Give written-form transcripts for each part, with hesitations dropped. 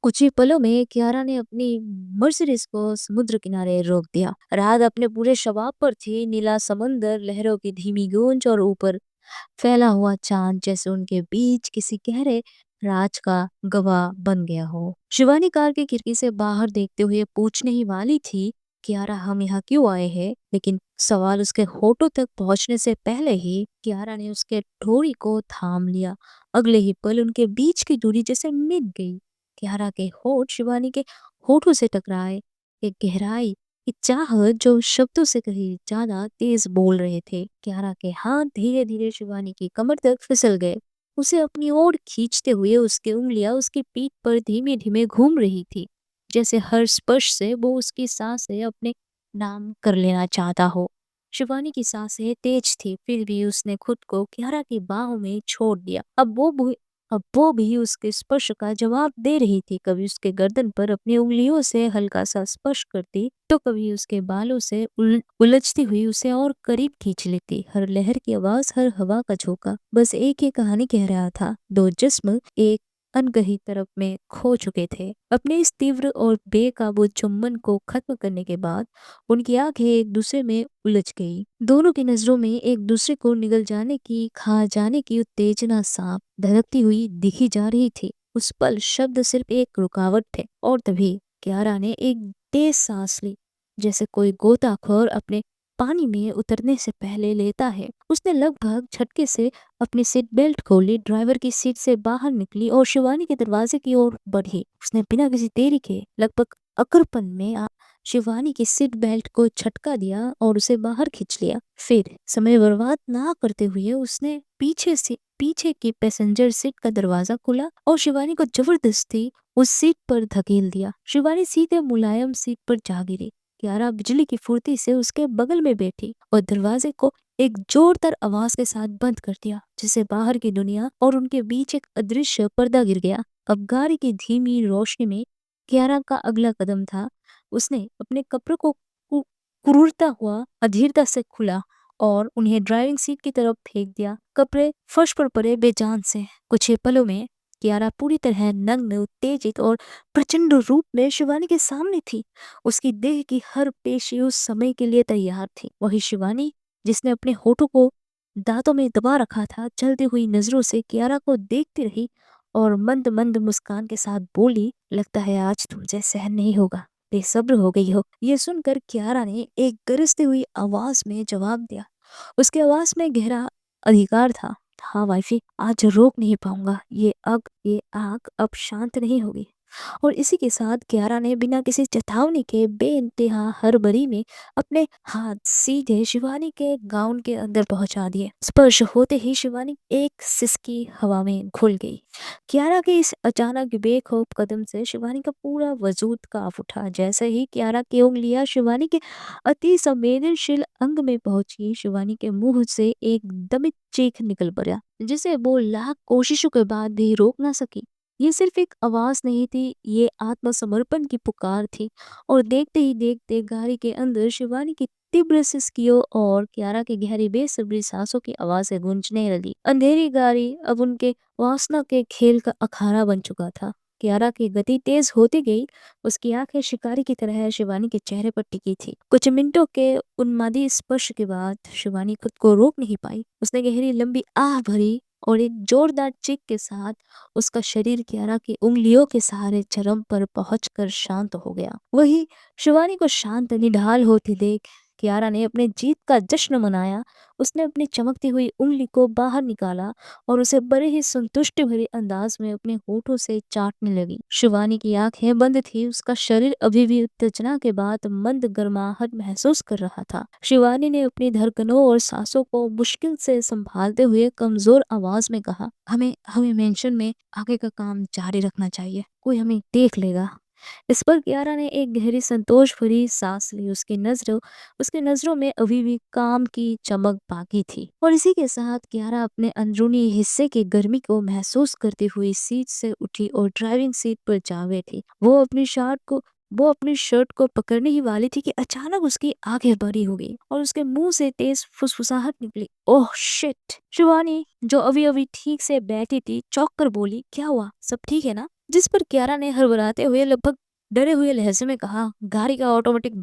कुछ ही पलों में कियारा ने अपनी मर्सिडीज को समुद्र किनारे रोक दिया। रात अपने पूरे शबाब पर थी। नीला समंदर, लहरों की धीमी गूंज और ऊपर फैला हुआ चांद जैसे उनके बीच किसी गहरे राज का गवाह बन गया हो। शिवानी कार की खिड़की से बाहर देखते हुए पूछने ही वाली थी, कियारा हम यहाँ क्यों आए हैं? लेकिन सवाल उसके होठों तक पहुंचने से पहले ही कियारा ने उसके ठोड़ी को थाम लिया। अगले ही पल उनके बीच की दूरी जैसे मिट गई। कियारा के होठ शिवानी के होठों से टकराए। एक गहराई, एक चाहत जो शब्दों से कहीं ज्यादा तेज बोल रहे थे। कियारा के हाथ धीरे धीरे शिवानी की कमर तक फिसल गए। उसे अपनी ओर खींचते हुए उसकी उंगलियां उसकी पीठ पर धीमे धीमे घूम रही थी, जैसे हर स्पर्श से वो उसकी सांसें अपने नाम कर लेना चाहता हो। शिवानी की सांसें तेज थी, फिर भी उसने खुद को कियारा की बाहों में छोड़ दिया। अब वो भी उसके स्पर्श का जवाब दे रही थी। कभी उसके गर्दन पर अपनी उंगलियों से हल्का सा स्पर्श करती, तो कभी उसके बालों से उलझती हुई उसे और करीब खींच लेती। हर लहर की आवाज, हर हवा का झोंका बस एक ही कहानी कह रहा था। दो जिस्म एक अनकही तरफ में खो चुके थे। अपने इस तीव्र और बेकाबू चुंबन को खत्म करने के बाद उनकी आंखें एक दूसरे में उलझ गई। दोनों की नजरों में एक दूसरे को निगल जाने की, खा जाने की उत्तेजना सांप धड़कती हुई दिखी जा रही थी। उस पल शब्द सिर्फ एक रुकावट थे, और तभी कियारा ने एक तेज सांस ली, जैसे कोई गोताखोर अपने पानी में उतरने से पहले लेता है। उसने लगभग झटके से अपनी सीट बेल्ट खोली, ड्राइवर की सीट से बाहर निकली और शिवानी के दरवाजे की ओर बढ़ी। उसने बिना किसी देरी के, लगभग अकड़पन में शिवानी की सीट बेल्ट को झटका दिया और उसे बाहर खींच लिया। फिर समय बर्बाद ना करते हुए उसने पीछे की पैसेंजर सीट का दरवाजा खोला और शिवानी को जबरदस्ती उस सीट पर धकेल दिया। शिवानी सीधे मुलायम सीट पर जा गिरी। कियारा बिजली की फुर्ती से उसके बगल में बैठी और दरवाजे को एक जोरदार आवाज के साथ बंद कर दिया, जिससे बाहर की दुनिया और उनके बीच एक अदृश्य पर्दा गिर गया। अब गाड़ी की धीमी रोशनी में कियारा का अगला कदम था। उसने अपने कपड़ों को कुरूरता हुआ अधीरता से खुला और उन्हें ड्राइविंग सीट की तरफ फेंक दिया। कपड़े फर्श पर पड़े बेजान से। कुछ ही पलों में कियारा पूरी तरह नग्न, उत्तेजित और प्रचंड रूप में शिवानी के सामने थी। उसकी देह की हर पेशी उस समय के लिए तैयार थी। वही शिवानी जिसने अपने होठों को दांतों में दबा रखा था, चलती हुई नजरों से कियारा को देखती रही और मंद मंद मुस्कान के साथ बोली, लगता है आज तुमसे सहन नहीं होगा, बेसब्र हो गई हो। ये सुनकर कियारा ने एक गरजती हुई आवाज में जवाब दिया। उसकी आवाज में गहरा अधिकार था। हाँ वाइफी, आज रोक नहीं पाऊंगा। ये आग अब शांत नहीं होगी। और इसी के साथ कियारा ने बिना किसी चेतावनी के बेइंतहा हड़बड़ी में अपने हाथ सीधे शिवानी के गाउन के अंदर पहुंचा दिए। स्पर्श होते ही शिवानी एक सिसकी हवा में घुल गई। कियारा के इस अचानक बेखौफ कदम से शिवानी का पूरा वजूद कांप उठा। जैसे ही कियारा की उंगलियां शिवानी के अति संवेदनशील अंग में पहुंची, शिवानी के मुंह से एक दमित चीख निकल पड़ा, जिसे वो लाख कोशिशों के बाद भी रोक ना सकी। ये सिर्फ एक आवाज नहीं थी, ये आत्मसमर्पण की पुकार थी। और देखते ही देखते गाड़ी के अंदर शिवानी की तीव्र सिसकियों और कियारा की गहरी बेसब्री सांसों की आवाजें गूंजने लगी। अंधेरी गाड़ी अब उनके वासना के खेल का अखाड़ा बन चुका था। कियारा की गति तेज होती गई। उसकी आंखें शिकारी की तरह शिवानी के चेहरे पर टिकी थी। कुछ मिनटों के उन्मादी स्पर्श के बाद शिवानी खुद को रोक नहीं पाई। उसने गहरी लंबी आह भरी और एक जोरदार चीख के साथ उसका शरीर कियारा की उंगलियों के सहारे चरम पर पहुंचकर शांत हो गया। वही शिवानी को शांत निढाल होती देख कियारा ने अपने जीत का जश्न मनाया। उसने अपनी चमकती हुई उंगली को बाहर निकाला और उसे बड़े ही संतुष्टि भरे अंदाज में अपने होठों से चाटने लगी। शिवानी की आंखें बंद थी। उसका शरीर अभी भी उत्तेजना के बाद मंद गर्माहट महसूस कर रहा था। शिवानी ने अपनी धड़कनों और सांसों को मुश्किल से संभालते हुए कमजोर आवाज में कहा, हमें हमें मेंशन में आगे का काम जारी रखना चाहिए, कोई हमें देख लेगा। इस पर कियारा ने एक गहरी संतोष भरी सांस ली। उसकी नजरों में अभी भी काम की चमक बाकी थी। और इसी के साथ कियारा अपने अंदरूनी हिस्से की गर्मी को महसूस करती हुई सीट से उठी और ड्राइविंग सीट पर जा बैठी। वो अपनी शर्ट को पकड़ने ही वाली थी कि अचानक उसकी आंखें बड़ी हो गई और उसके मुंह से तेज फुसफुसाहट निकली। Oh shit! शिवानी, जो अभी अभी ठीक से बैठी थी, चौंक कर बोली, क्या हुआ? सब ठीक है ना? जिस पर कियारा ने हड़बड़ाते हुए लगभग डरे हुए लहजे में कहा, गाड़ी का ऑटोमेटिक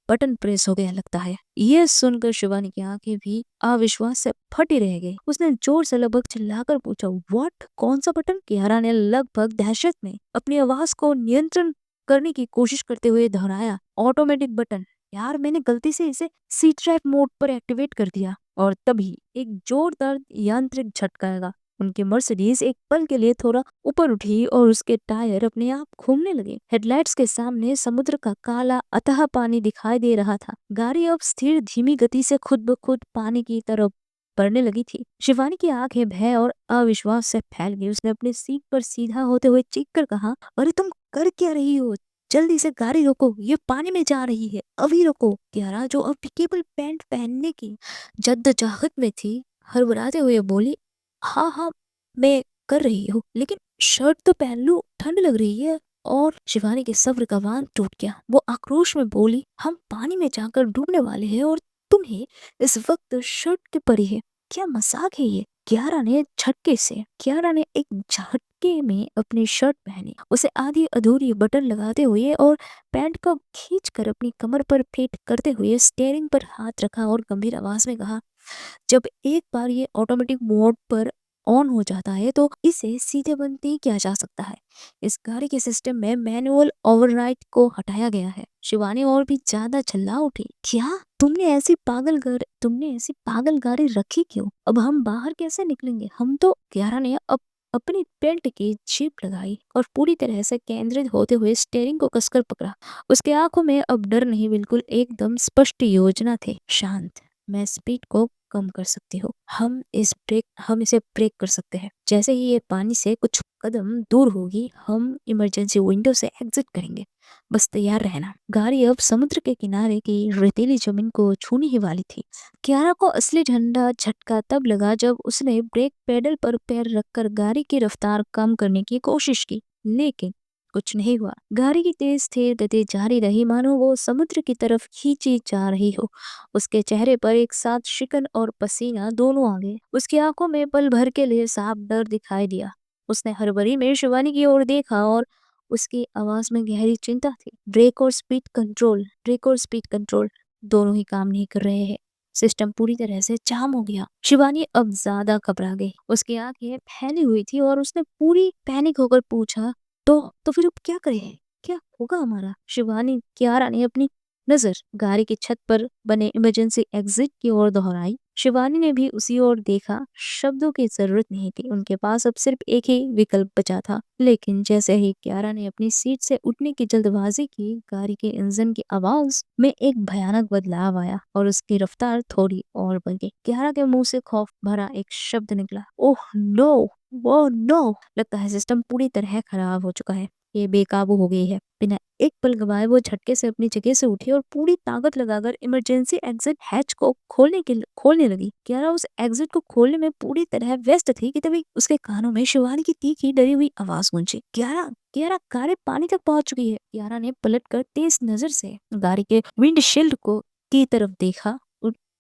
बटन प्रेस हो गया लगता है। यह सुनकर शिवानी की आंखें भी अविश्वास से फटी रह गई। उसने जोर से लगभग चिल्लाकर पूछा, व्हाट? कौन सा बटन? कियारा ने लगभग दहशत में अपनी आवाज को नियंत्रण करने की कोशिश करते हुए दोहराया, ऑटोमेटिक बटन। यार, मैंने गलती से इसे सी ट्रैप मोड पर एक्टिवेट कर दिया। और तभी एक जोरदार यांत्रिक झटका लगा। उनकी मर्सिडीज एक पल के लिए थोड़ा ऊपर उठी और उसके टायर अपने आप घूमने लगे। हेडलाइट्स के सामने समुद्र का काला अथाह पानी दिखाई दे रहा था। गाड़ी अब स्थिर धीमी गति से खुद ब खुद पानी की तरफ बढ़ने लगी थी। शिवानी की आंखें भय और अविश्वास से फैल गई। उसने अपनी सीट पर सीधा होते हुए चीख कर कहा, अरे तुम कर क्या रही हो? जल्दी से गाड़ी रोको, ये पानी में जा रही है, अभी रोको। कियारा, जो अब केवल पैंट पहनने की जद्दोजहद में थी, हड़बड़ाते हुए बोली, हाँ हाँ, मैं कर रही हूँ, लेकिन शर्ट तो पहन लूं, ठंड लग रही है। और शिवानी के सब्र का बांध टूट गया। वो आक्रोश में बोली, हम पानी में जाकर डूबने वाले हैं और तुम्हें इस वक्त शर्ट की पड़ी है? क्या मजाक है ये? कियारा ने एक झटके में अपनी शर्ट पहनी, उसे आधी अधूरी बटन लगाते हुए और पैंट को खींच कर अपनी कमर पर फिट करते हुए स्टीयरिंग पर हाथ रखा और गंभीर आवाज में कहा, जब एक बार ये ऑटोमेटिक मोड पर ऑन हो जाता है तो इसे सीधे बंद नहीं किया जा सकता है। इस गाड़ी के सिस्टम में मैनुअल ओवरराइड को हटाया गया है। शिवानी और भी ज्यादा चिल्ला उठी, क्या? तुमने ऐसी पागल गाड़ी रखी क्यों? अब हम बाहर कैसे निकलेंगे? हम तो कियारा ने अब अपनी पेंट की जीप लगाई और पूरी तरह से केंद्रित होते हुए स्टीयरिंग को कसकर पकड़ा। उसके आंखों में अब डर नहीं, बिल्कुल एकदम स्पष्ट योजना थे। शांत, मैं स्पीड को कम कर सकती हूँ। हम इसे ब्रेक कर सकते हैं। जैसे ही ये पानी से कुछ कदम दूर होगी, हम इमरजेंसी विंडो से एग्जिट करेंगे। बस तैयार रहना। गाड़ी अब समुद्र के किनारे की रेतीली जमीन को छूने ही वाली थी। कियारा को असली झंडा झटका तब लगा जब उसने ब्रेक पेडल पर पैर रखकर गाड़ी की रफ्तार कम करने की कोशिश की, लेकिन कुछ नहीं हुआ। गाड़ी की तेज स्थिर गति जारी रही, मानो वो समुद्र की तरफ खींची जा रही हो। उसके चेहरे पर एक साथ शिकन और पसीना दोनों आ गए। उसकी आंखों में पल भर के लिए साफ डर दिखाई दिया। उसने हड़बड़ी में शिवानी की ओर देखा और उसकी आवाज में गहरी चिंता थी। ब्रेक और स्पीड कंट्रोल दोनों ही काम नहीं कर रहे हैं। सिस्टम पूरी तरह से जाम हो गया। शिवानी अब ज्यादा घबरा गई। उसकी आंखें फैली हुई थी और उसने पूरी पैनिक होकर पूछा, तो फिर अब क्या करें? क्या होगा हमारा? कियारा ने अपनी नजर गाड़ी की छत पर बने इमरजेंसी एग्जिट की ओर दोहराई। शिवानी ने भी उसी ओर देखा। शब्दों की जरूरत नहीं थी, उनके पास अब सिर्फ एक ही विकल्प बचा था। लेकिन जैसे ही कियारा ने अपनी सीट से उठने की जल्दबाजी की, गाड़ी के इंजन की आवाज में एक भयानक बदलाव आया और उसकी रफ्तार थोड़ी और बढ़ गई। कियारा के मुंह से खौफ भरा एक शब्द निकला, ओह नो, वो नो। लगता है सिस्टम पूरी तरह खराब हो चुका है। ये बेकाबू हो गई है। बिना एक पल गवाए वो झटके से अपनी जगह से उठी और पूरी ताकत लगाकर इमरजेंसी एग्जिट हैच को खोलने लगी। कियारा उस एग्जिट को खोलने में पूरी तरह व्यस्त थी कि तभी उसके कानों में शिवानी की तीखी डरी हुई आवाज गूंजी, कियारा, कियारा, कार पानी तक पहुंच चुकी है। कियारा ने पलटकर तेज नजर से गाड़ी के विंडशील्ड को की तरफ देखा।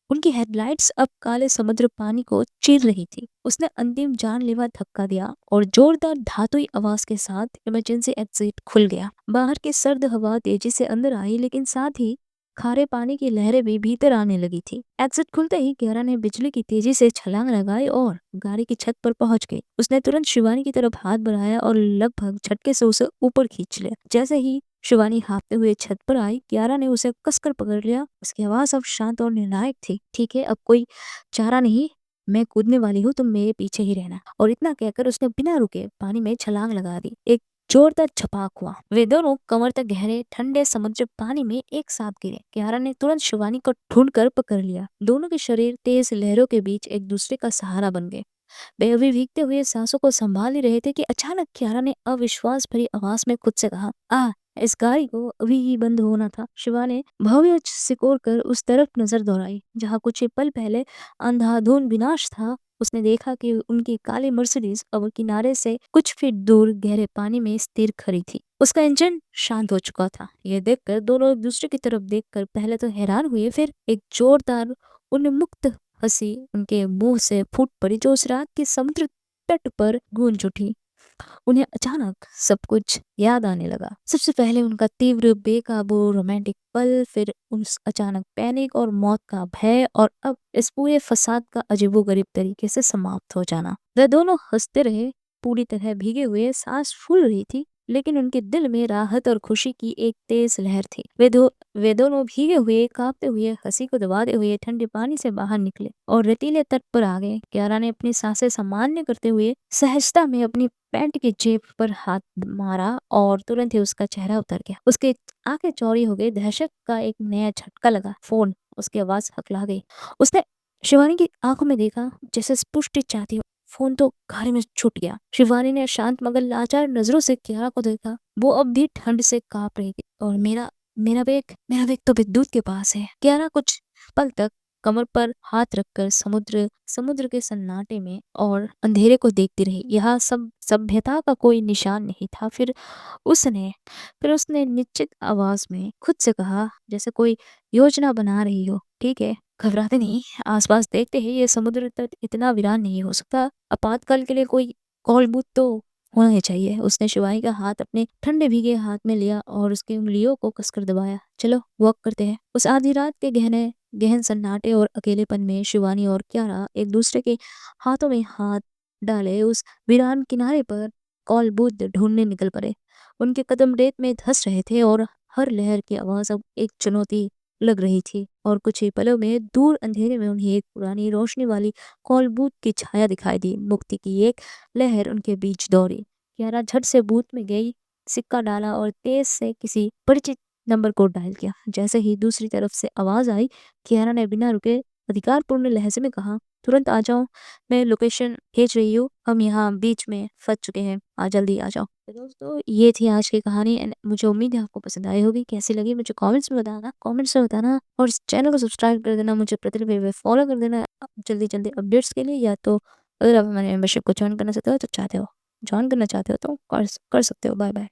उनकी हेडलाइट्स अब काले समुद्र पानी को चीर रही थी। उसने अंतिम जानलेवा धक्का दिया और जोरदार धातुई आवाज के साथ इमरजेंसी एग्जिट खुल गया। बाहर की सर्द हवा तेजी से अंदर आई, लेकिन साथ ही खारे पानी की लहरें भी भीतर आने लगी थी। एग्जिट खुलते ही कियारा ने बिजली की तेजी से छलांग लगाई और गाड़ी की छत पर पहुंच गई। उसने तुरंत शिवानी की तरफ हाथ बढ़ाया और लगभग झटके से उसे ऊपर खींच लिया। जैसे ही शिवानी हाँफते हुए छत पर आई, कियारा ने उसे कसकर पकड़ लिया। उसकी आवाज अब शांत और निर्णायक थी। ठीक है, अब कोई चारा नहीं, मैं कूदने वाली हूँ, तुम मेरे पीछे ही रहना। और इतना कहकर उसने बिना रुके पानी में छलांग लगा दी। एक जोरदार छपाक हुआ। वे दोनों कमर तक गहरे ठंडे समुद्र पानी में एक साथ गिरे। कियारा ने तुरंत शिवानी को ढूंढकर पकड़ लिया। दोनों के शरीर तेज लहरों के बीच एक दूसरे का सहारा बन गए। वे अभी भीगते हुए सांसों को संभाल ही रहे थे कि अचानक कियारा ने अविश्वास भरी आवाज में खुद से कहा, इस गाड़ी को अभी ही बंद होना था। शिवा ने भव्य सिकोड़ कर उस तरफ नजर दौड़ाई जहाँ कुछ ही पल पहले अंधाधुंध विनाश था। उसने देखा कि उनकी काली मर्सिडीज अब किनारे से कुछ फीट दूर गहरे पानी में स्थिर खड़ी थी। उसका इंजन शांत हो चुका था। यह देखकर दोनों एक दूसरे की तरफ देखकर पहले तो हैरान हुए, फिर एक जोरदार उन्मुक्त हंसी उनके मुंह से फूट पड़ी जो उस रात के समुद्र तट पर गूंज उठी। उन्हें अचानक सब कुछ याद आने लगा। सबसे पहले उनका तीव्र बेकाबू रोमांटिक पल, फिर उस अचानक पैनिक और मौत का भय, और अब इस पूरे फसाद का अजीबोगरीब तरीके से समाप्त हो जाना। वे दोनों हंसते रहे, पूरी तरह भीगे हुए, सांस फूल रही थी, लेकिन उनके दिल में राहत और खुशी की एक तेज लहर थी। वे दोनों भीगे हुए, कांपते हुए, हंसी को दबाते हुए ठंडे पानी से बाहर निकले और रेतीले तट पर आ गए। कियारा ने अपनी सांसें सामान्य करते हुए सहजता में अपनी पैंट की जेब पर हाथ मारा और तुरंत ही उसका चेहरा उतर गया। उसकी आंखें चौड़ी हो गई, दहशत का एक नया झटका लगा। फोन, उसकी आवाज हकला गई। उसने शिवानी की आंखों में देखा, जैसे पुष्टि चाहती हो। फोन तो घर में छूट गया। शिवानी ने शांत मगर लाचार नजरों से कियारा को देखा। वो अब भी ठंड से कांप रही थी। और मेरा बैग तो विद्युत के पास है। कियारा कुछ पल तक कमर पर हाथ रखकर समुद्र समुद्र के सन्नाटे में और अंधेरे को देखती रही। यहाँ सब सभ्यता का कोई निशान नहीं था। उसने फिर उसने निश्चित आवाज में खुद से कहा, जैसे कोई योजना बना रही हो, ठीक है, घबराते नहीं, आसपास देखते हैं, ये समुद्र तट इतना वीरान नहीं हो सकता। आपातकाल के लिए कोई कॉल बूथ तो होना ही चाहिए। उसने शिवानी का हाथ अपने ठंडे भीगे हाथ में लिया और उसकी उंगलियों को कसकर दबाया। चलो वॉक करते हैं। उस आधी रात के गहन सन्नाटे और अकेलेपन में शिवानी और क्यारा एक दूसरे के हाथों में हाथ डाले उस वीरान किनारे पर कॉल बूथ ढूंढने निकल पड़े। उनके कदम रेत में धंस रहे थे और हर लहर की आवाज अब एक चुनौती लग रही थी। और कुछ ही पलों में दूर अंधेरे में उन्हें एक पुरानी रोशनी वाली कॉल बूथ की छाया दिखाई दी। मुक्ति की एक लहर उनके बीच दौड़ी। क्यारा झट से बूथ में गई, सिक्का डाला और तेज से किसी परिचित नंबर को डायल किया। जैसे ही दूसरी तरफ से आवाज आई, कियारा ने बिना रुके अधिकारपूर्ण लहजे में कहा, तुरंत आ जाओ, मैं लोकेशन भेज रही हूँ, हम यहाँ बीच में फंस चुके हैं, जल्दी आ जाओ। तो दोस्तों, ये थी आज की कहानी एंड मुझे उम्मीद है आपको पसंद आई होगी। कैसी लगी मुझे कमेंट्स में बताना और इस चैनल को सब्सक्राइब कर देना, मुझे प्रतिदिन पे फॉलो कर देना जल्दी जल्दी अपडेट्स के लिए। या तो अगर आप हमारे मेंबरशिप को ज्वाइन करना चाहते हो तो कर सकते हो। Bye bye.